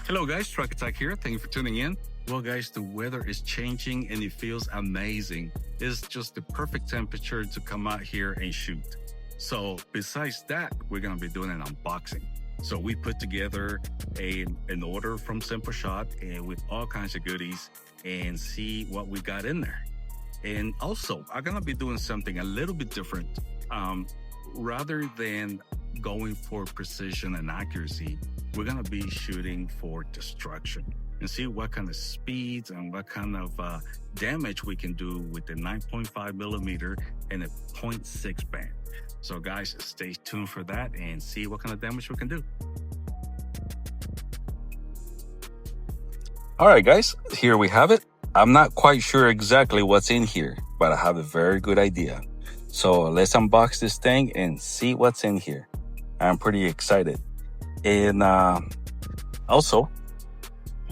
Hello guys, Truck Attack here. Thank you for tuning in. Well guys, the weather is changing and it feels amazing. It's just the perfect temperature to come out here and shoot. So besides that, we're gonna be doing an unboxing. So we put together an order from SimpleShot and with all kinds of goodies and see what we got in there. And also, I'm gonna be doing something a little bit different. Rather than going for precision and accuracy, we're gonna be shooting for destruction and see what kind of speeds and what kind of damage we can do with the 9.5 millimeter and a 0.6 band. So guys, stay tuned for that and see what kind of damage we can do. All right, guys, here we have it. I'm not quite sure exactly what's in here, but I have a very good idea. So let's unbox this thing and see what's in here. I'm pretty excited. And also,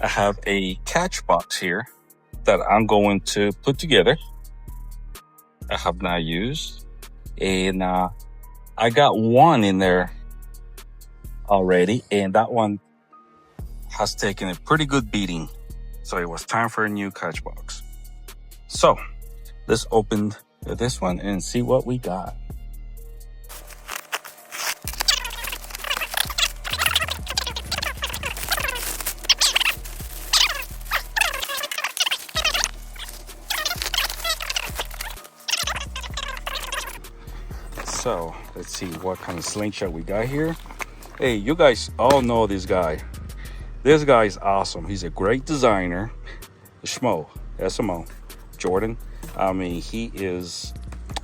I have a catch box here that I'm going to put together. I have not used. And I got one in there already, and that one has taken a pretty good beating. So it was time for a new catch box. So let's open this one and see what we got. So let's see what kind of slingshot we got here. Hey, you guys all know this guy. This guy is awesome. He's a great designer. Schmo, SMO, Jordan. I mean, he is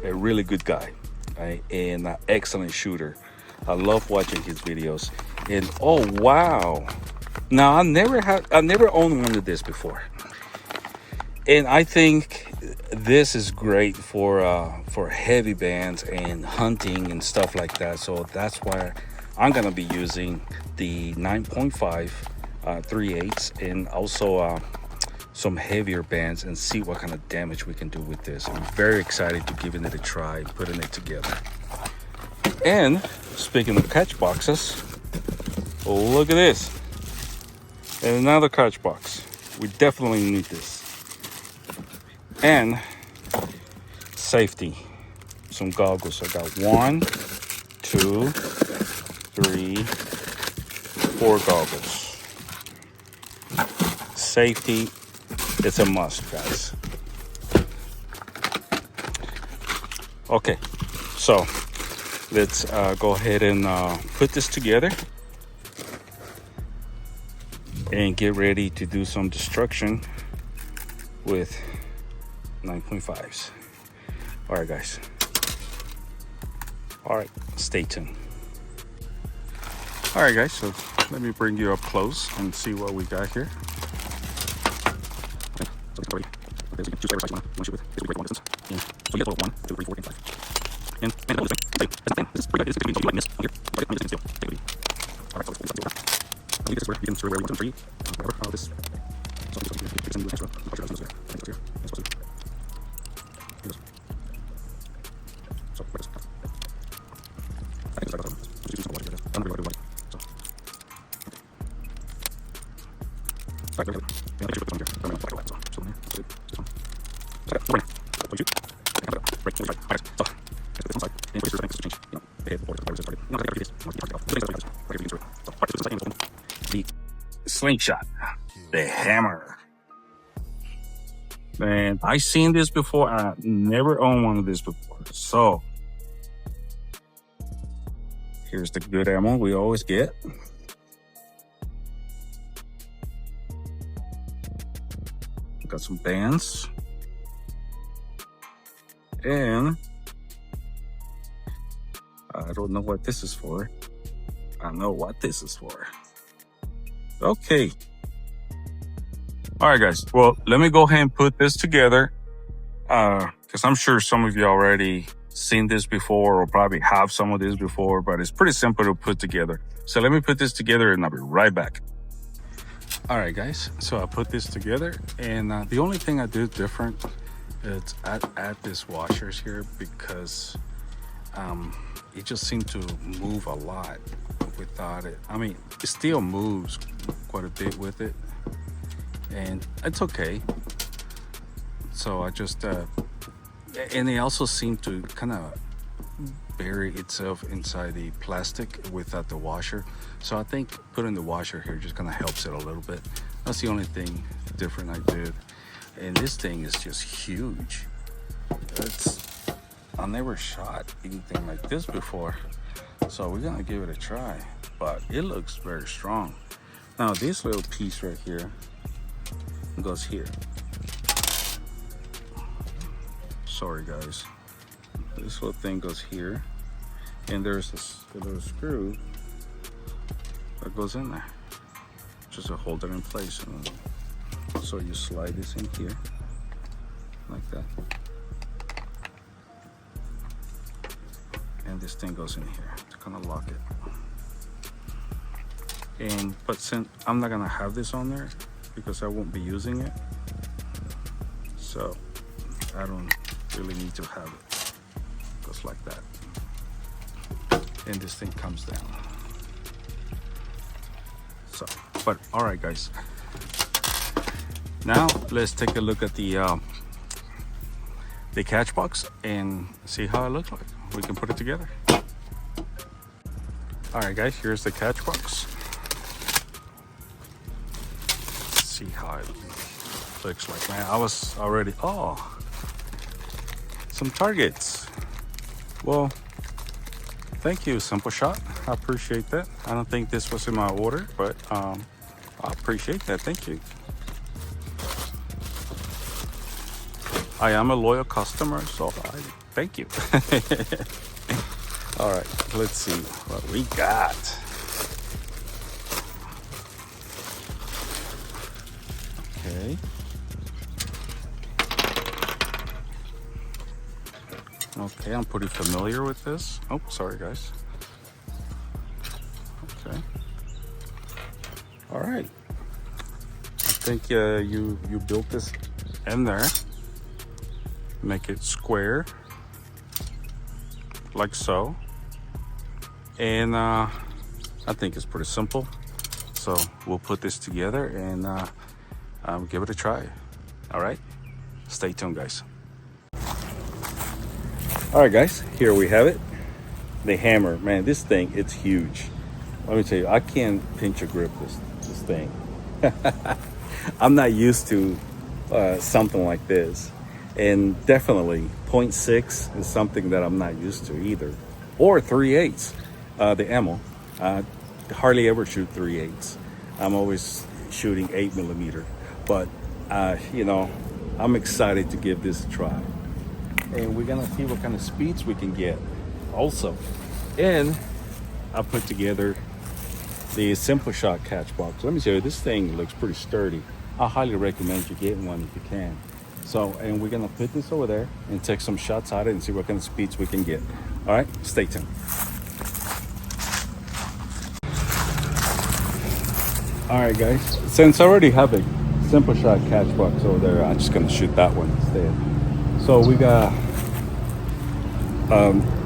a really good guy, right? And an excellent shooter. I love watching his videos. And oh wow! Now I never owned one of this before, and I think this is great for heavy bands and hunting and stuff like that. So that's why I'm gonna be using the 9.5 3/8 and also some heavier bands and see what kind of damage we can do with this. I'm very excited to giving it a try, putting it together. And speaking of catch boxes, look at this. And another catch box. We definitely need this. And safety, some goggles. I got 1, 2, 3, 4 goggles. Safety, it's a must, guys. Okay, so let's go ahead and put this together and get ready to do some destruction with 9.5s. All right, guys. All right, stay tuned. All right, guys, so let me bring you up close and see what we got here. So you can choose whatever size you want to shoot with. This will be great long distance. And so you get a total of 1, 2, 3, 4, and 5. And this thing. Hey, that's the thing. This is pretty good. This is pretty good. So you like this on here. Right, I'm just going to steal. Take it easy. All right, so let's do it. I believe this is where you can where you want them free. Whatever. This. So you can send you extra. I'll put your guys in this here. Thanks here. That's supposed to be. Here's this. So where is it? I think it's right. Just use some water here. I don't really want to do white. So. All right, there we go. Yeah, make sure you put this on here. I'm going to fly it. So in here. So this one. So yeah, no what you shoot? Right, so right. All right. So this one side. And place your things to change. You know, the head, the border, the target. You know, I got to this. I want to get off. This is right here. So all right, so this is the slingshot, the hammer. Man, I seen this before. I never owned one of these before. So here's the good ammo we always get. Got some bands. And I don't know what this is for. I know what this is for. Okay. All right, guys. Well, let me go ahead and put this together. Because I'm sure some of you already seen this before or probably have some of this before, but it's pretty simple to put together. So let me put this together and I'll be right back. All right, guys. So I put this together and the only thing I did different is add these washers here because it just seemed to move a lot without it. I mean, it still moves quite a bit with it, and it's okay. So I just and it also seemed to kind of bury itself inside the plastic without the washer. So I think putting the washer here just kind of helps it a little bit. That's the only thing different I did. And this thing is just huge. I never shot anything like this before, so we're gonna give it a try. But it looks very strong. Now this little piece right here goes here. Sorry guys, this little thing goes here, and there's this little screw that goes in there just to hold it in place. And so you slide this in here like that, and this thing goes in here to kind of lock it. But since I'm not gonna have this on there because I won't be using it, so I don't really need to have it. Goes like that, and this thing comes down. So, but all right guys, now let's take a look at the catch box and see how it looks like. We can put it together. All right guys, here's the catch box. Let's see how it looks like. Man, I was already, some targets. Well, thank you, SimpleShot. I appreciate that. I don't think this was in my order, but I appreciate that. Thank you. I am a loyal customer, so thank you. All right, let's see what we got. Okay. Okay, I'm pretty familiar with this. Oh, sorry guys. Okay. All right. I think you built this in there. Make it square, like so. And I think it's pretty simple. So we'll put this together and give it a try. All right, stay tuned guys. All right guys, here we have it. The hammer, man, this thing, it's huge. Let me tell you, I can't pinch or grip this thing. I'm not used to something like this. And definitely 0.6 is something that I'm not used to either. Or 3/8, the ammo. Hardly ever shoot 3/8. I'm always shooting 8mm. But, you know, I'm excited to give this a try. And we're gonna see what kind of speeds we can get also. And I put together the SimpleShot catch box. Let me tell you, this thing looks pretty sturdy. I highly recommend you getting one if you can. So, and we're gonna put this over there and take some shots at it and see what kind of speeds we can get. All right, stay tuned. All right, guys, since I already have a SimpleShot catch box over there, I'm just gonna shoot that one instead. So we got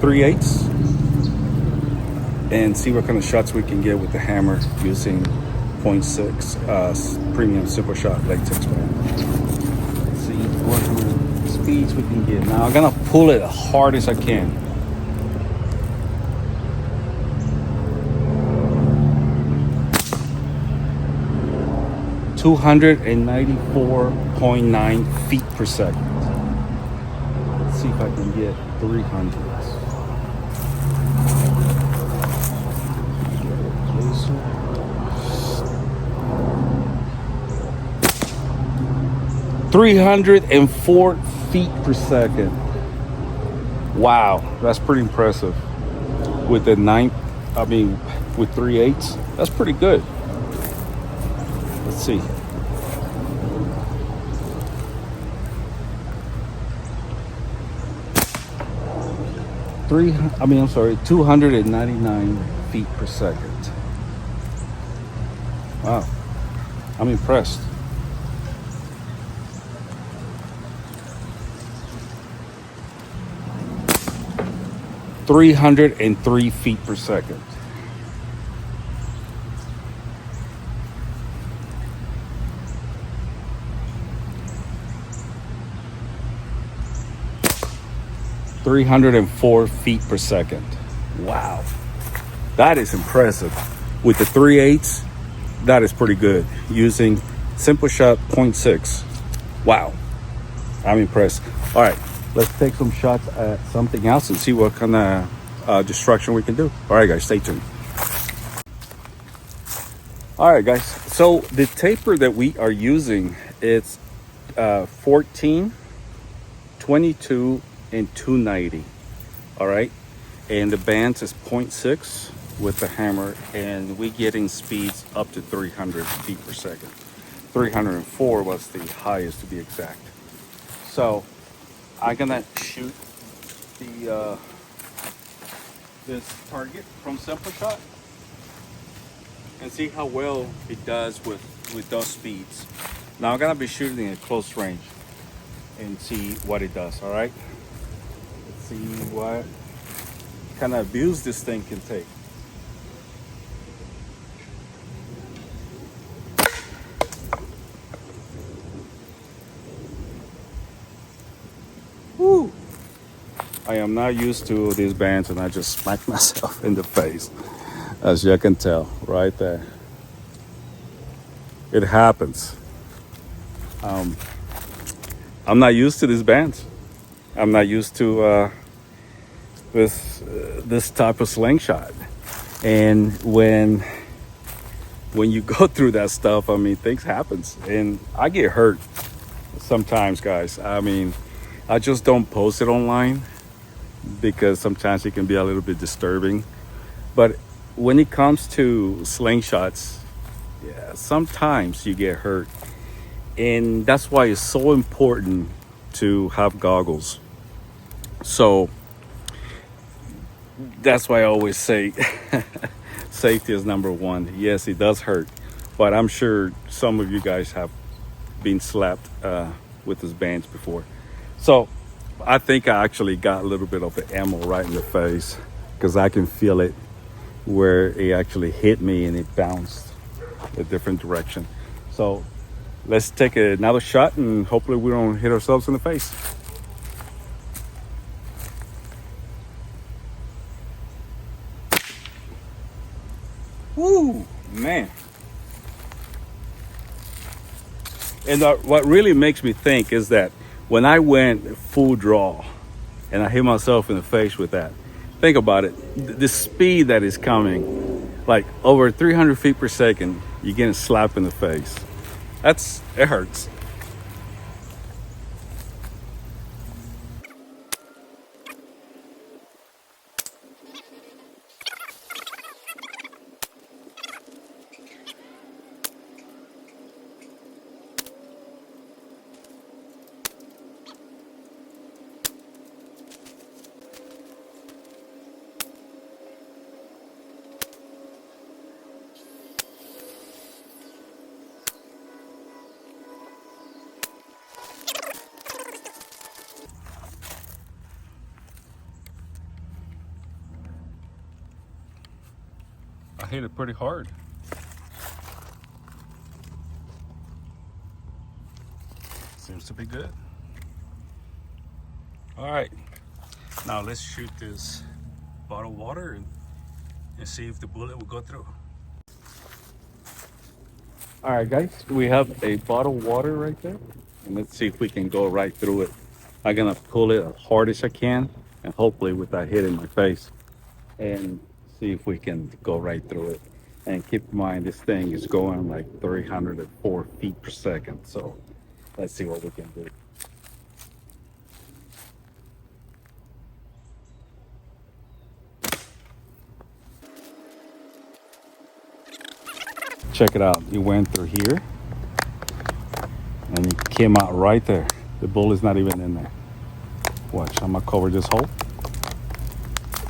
3/8 and see what kind of shots we can get with the hammer using 0.6 premium SimpleShot latex band. Let's see what kind of speeds we can get. Now I'm gonna pull it as hard as I can. (294.9 feet per second). Let's see if I can get 300s. 304 feet per second. Wow, that's pretty impressive. With the with 3/8, that's pretty good. Let's see. I'm sorry, 299 feet per second. Wow, I'm impressed. (303 feet per second). 304 feet per second. Wow, that is impressive. With the 3/8, that is pretty good. Using SimpleShot 0.6. Wow, I'm impressed. All right, let's take some shots at something else and see what kind of destruction we can do. All right, guys, stay tuned. All right, guys, so the taper that we are using, it's 14, 22, and 290. All right, and the bands is 0.6 with the hammer, and we getting speeds up to 300 feet per second. 304 was the highest, to be exact. So I'm gonna shoot the this target from SimpleShot and see how well it does with those speeds. Now I'm gonna be shooting at close range and see what it does. All right, let's see what kind of abuse this thing can take. Woo! I am not used to these bands, and I just smacked myself in the face, as you can tell right there. It happens. I'm not used to these bands. I'm not used to this type of slingshot. And when you go through that stuff, I mean, things happens, and I get hurt sometimes, guys. I mean, I just don't post it online because sometimes it can be a little bit disturbing. But when it comes to slingshots, yeah, sometimes you get hurt. And that's why it's so important to have goggles. So that's why I always say safety is number one. Yes, it does hurt, but I'm sure some of you guys have been slapped with these bands before. So I think I actually got a little bit of the ammo right in the face, because I can feel it where it actually hit me and it bounced a different direction. So let's take another shot and hopefully we don't hit ourselves in the face. Woo, man. And what really makes me think is that when I went full draw and I hit myself in the face with that, think about it. The speed that is coming, like over 300 feet per second, you're getting slapped in the face. It hurts. I hit it pretty hard. Seems to be good. All right, now let's shoot this bottle of water and see if the bullet will go through. All right, guys, we have a bottle of water right there, and let's see if we can go right through it. I'm gonna pull it as hard as I can, and hopefully without hitting my face, and see if we can go right through it. And keep in mind, this thing is going like 304 feet per second. So let's see what we can do. Check it out. It went through here and it came out right there. The bullet's not even in there. Watch, I'm gonna cover this hole.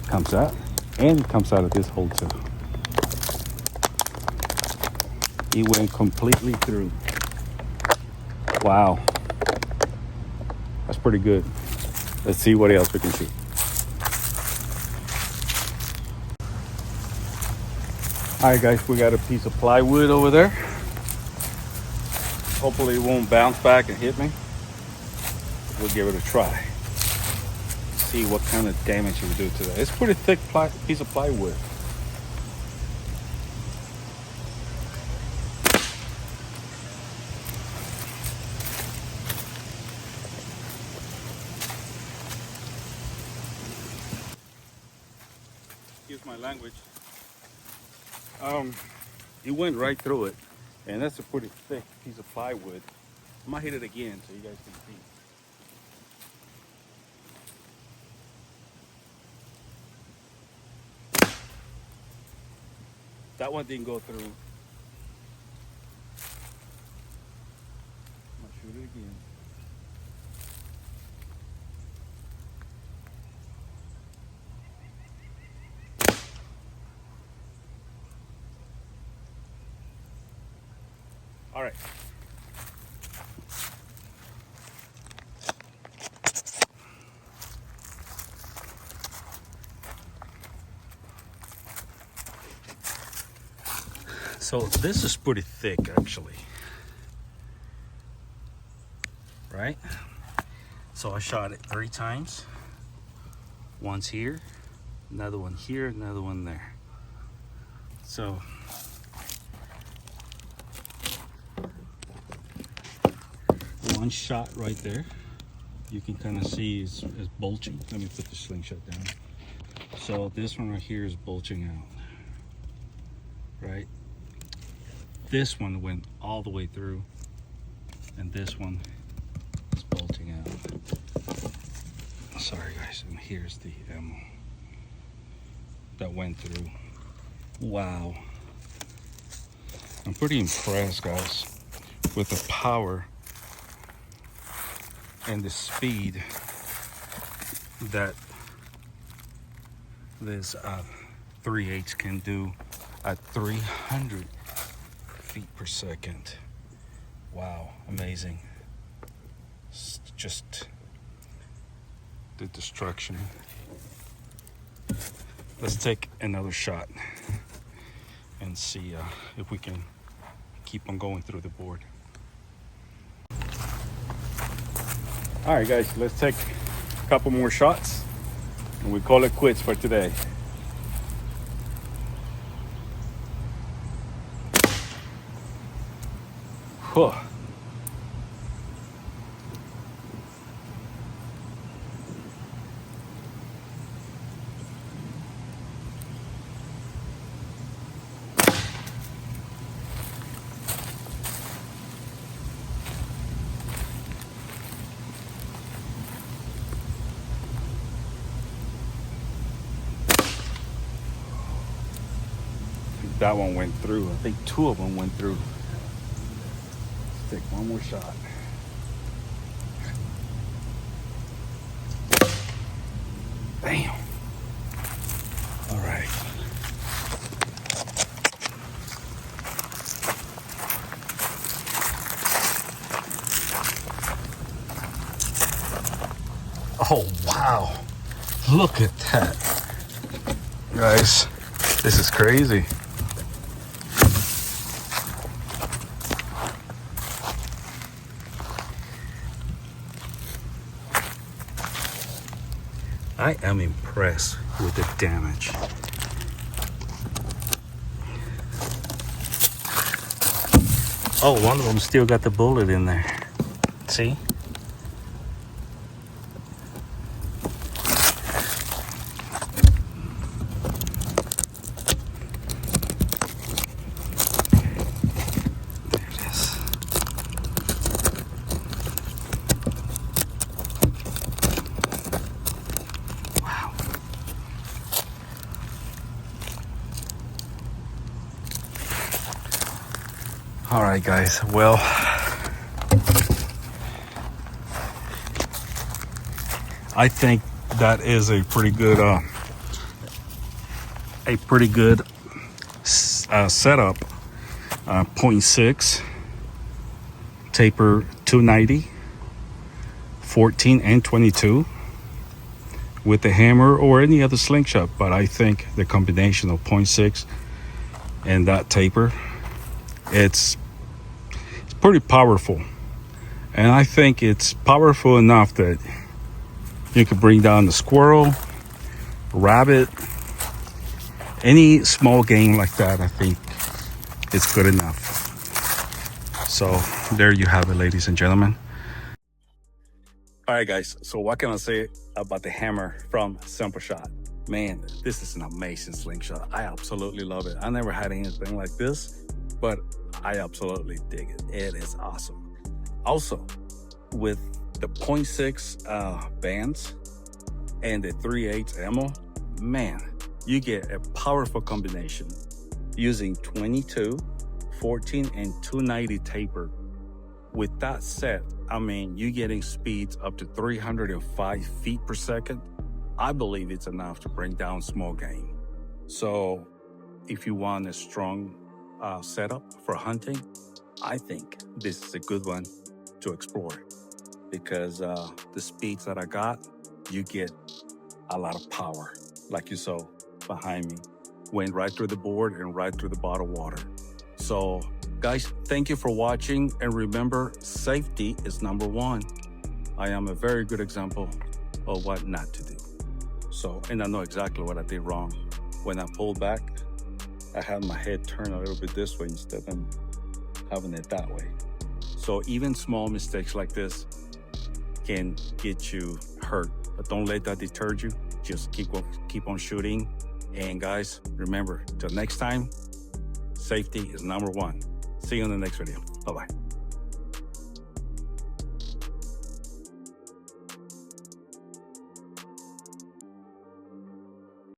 Comes out, and it comes out of this hole too. It went completely through. Wow, that's pretty good. Let's see what else we can shoot. All right, guys, we got a piece of plywood over there. Hopefully it won't bounce back and hit me. We'll give it a try. See see what kind of damage it will do to that. It's pretty thick piece of plywood. Excuse my language. It went right through it, and that's a pretty thick piece of plywood. I'm gonna hit it again so you guys can see. That one didn't go through. I'm gonna shoot it again. All right. So this is pretty thick actually, right? So I shot it 3 times. Once here, another one here, another one there. So one shot right there. You can kind of see it's bulging. Let me put the slingshot down. So this one right here is bulging out, right? This one went all the way through, and this one is bulging out. Sorry guys, and here's the ammo that went through. Wow. I'm pretty impressed, guys, with the power and the speed that this 3/8 can do at 300 feet per second. Wow, amazing. It's just the destruction. Let's take another shot and see if we can keep on going through the board. All right guys, let's take a couple more shots and we call it quits for today. Whew. That one went through. I think 2 of them went through. Let's take one more shot. Damn. All right. Oh, wow. Look at that. Guys, this is crazy. I am impressed with the damage. Oh, one of them still got the bullet in there. See? All right, guys. Well, I think that is a pretty good setup. 0.6 taper 290, 14 and 22 with the hammer or any other slingshot. But I think the combination of 0.6 and that taper, it's pretty powerful, and I think it's powerful enough that You can bring down the squirrel, rabbit, any small game like that. I think it's good enough. So there you have it, ladies and gentlemen. All right, guys. So what can I say about the hammer from SimpleShot? Man, this is an amazing slingshot. I absolutely love it. I never had anything like this, but I absolutely dig it. It is awesome. Also, with the 0.6 bands and the 3/8 ammo, man, you get a powerful combination using 22, 14, and 290 taper. With that set, I mean, you're getting speeds up to 305 feet per second. I believe it's enough to bring down small game. So if you want a strong setup for hunting, I think this is a good one to explore, because the speeds that I got, you get a lot of power, like you saw behind me. Went right through the board and right through the bottled water. So guys, thank you for watching, and remember, safety is number one. I am a very good example of what not to do. So, and I know exactly what I did wrong. When I pulled back, I had my head turned a little bit this way instead of having it that way. So even small mistakes like this can get you hurt, but don't let that deter you. Just keep on shooting. And guys, remember, till next time, safety is number one. See you in the next video. Bye-bye.